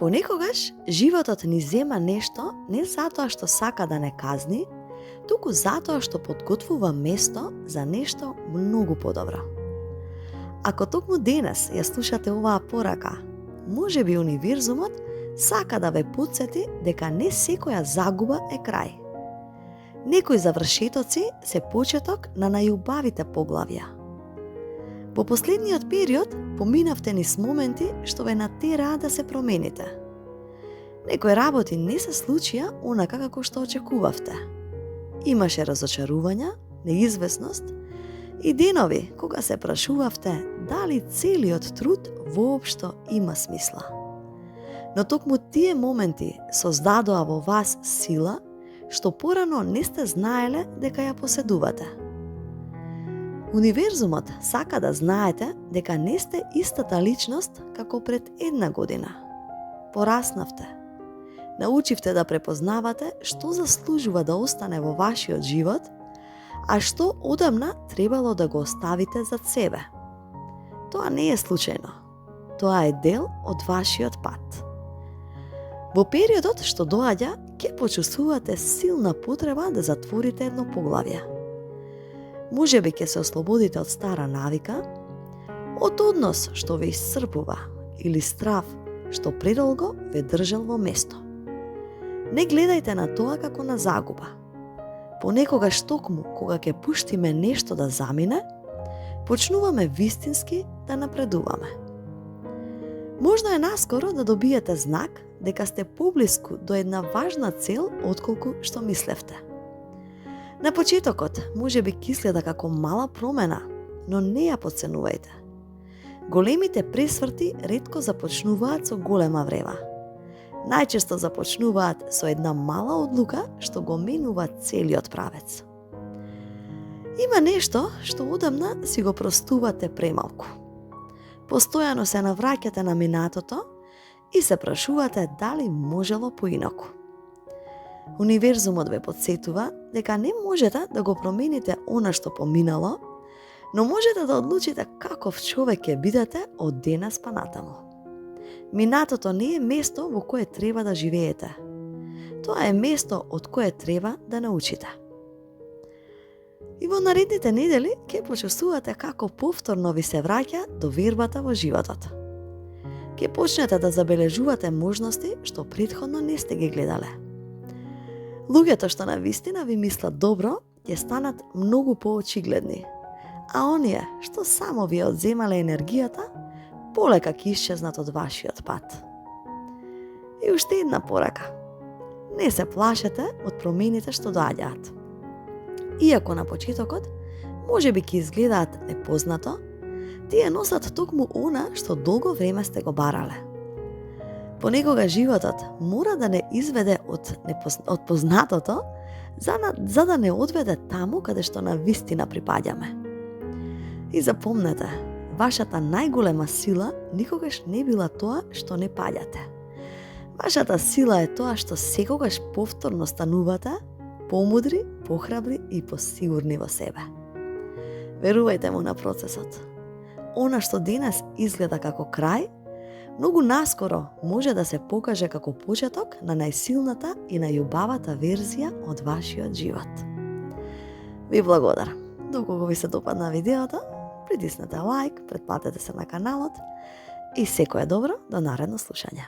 Понекогаш животот ни зема нешто не затоа што сака да не казни, туку затоа што подготвува место за нешто многу подобро. Ако токму денес ја слушате оваа порака, можеби универзумот сака да ве потсети дека не секоја загуба е крај. Некои завршетоци се почеток на најубавите поглавја. Во последниот период поминавте низ моменти што ве натераа да се промените. Некои работи не се случија онака како што очекувавте. Имаше разочарувања, неизвестност и денови кога се прашувавте дали целиот труд воопшто има смисла. Но токму тие моменти создадоа во вас сила што порано не сте знаеле дека ја поседувате. Универзумот сака да знаете дека не сте истата личност како пред 1 година. Пораснавте. Научивте да препознавате што заслужува да остане во вашиот живот, а што одамна требало да го оставите зад себе. Тоа не е случајно. Тоа е дел од вашиот пат. Во периодот што доаѓа, ќе почувствувате силна потреба да затворите едно поглавје. Можеби ќе се ослободите од стара навика, од однос што ве исцрпува или страв што предолго ве држал во место. Не гледајте на тоа како на загуба. Понекогаш токму кога ќе пуштиме нешто да замине, почнуваме вистински да напредуваме. Можда е наскоро да добиете знак дека сте поблиску до една важна цел отколку што мислевте. На почетокот можеби ќе изгледа како мала промена, но не ја потценувајте. Големите пресврти ретко започнуваат со голема врева. Најчесто започнуваат со една мала одлука што го менува целиот правец. Има нешто што одамна си го простувате премалку. Постојано се навраќате на минатото и се прашувате дали можело поинаку. Универзумот ве потсетува дека не можете да го промените она што поминало, но можете да одлучите каков човек ќе бидете од денес па натаму. Минатото не е место во кое треба да живеете. Тоа е место од кое треба да научите. И во наредните недели ќе почувствувате како повторно ви се враќа довербата во животот. Ќе почнете да забележувате можности што претходно не сте ги гледале. Луѓето што навистина ви мислат добро, ќе станат многу поочигледни, а оние што само ви одземале енергијата, полека ќе исчезнат од вашиот пат. И уште една порака. Не се плашете од промените што доаѓаат. Иако на почетокот можеби ќе изгледаат непознато, тие носат токму она што долго време сте го барале. Понекога животот мора да не изведе од познатото, за да не одведе таму каде што навистина припаѓаме. И запомнете, вашата најголема сила никогаш не била тоа што не паѓате. Вашата сила е тоа што секогаш повторно станувате помудри, похрабри и посигурни во себе. Верувајте му на процесот. Она што денес изгледа како крај, многу наскоро може да се покаже како почеток на најсилната и најубавата верзија од вашиот живот. Ви благодарам. Доколку ви се допадна видеото, притиснете лайк, претплатете се на каналот и секое добро до наредно слушање.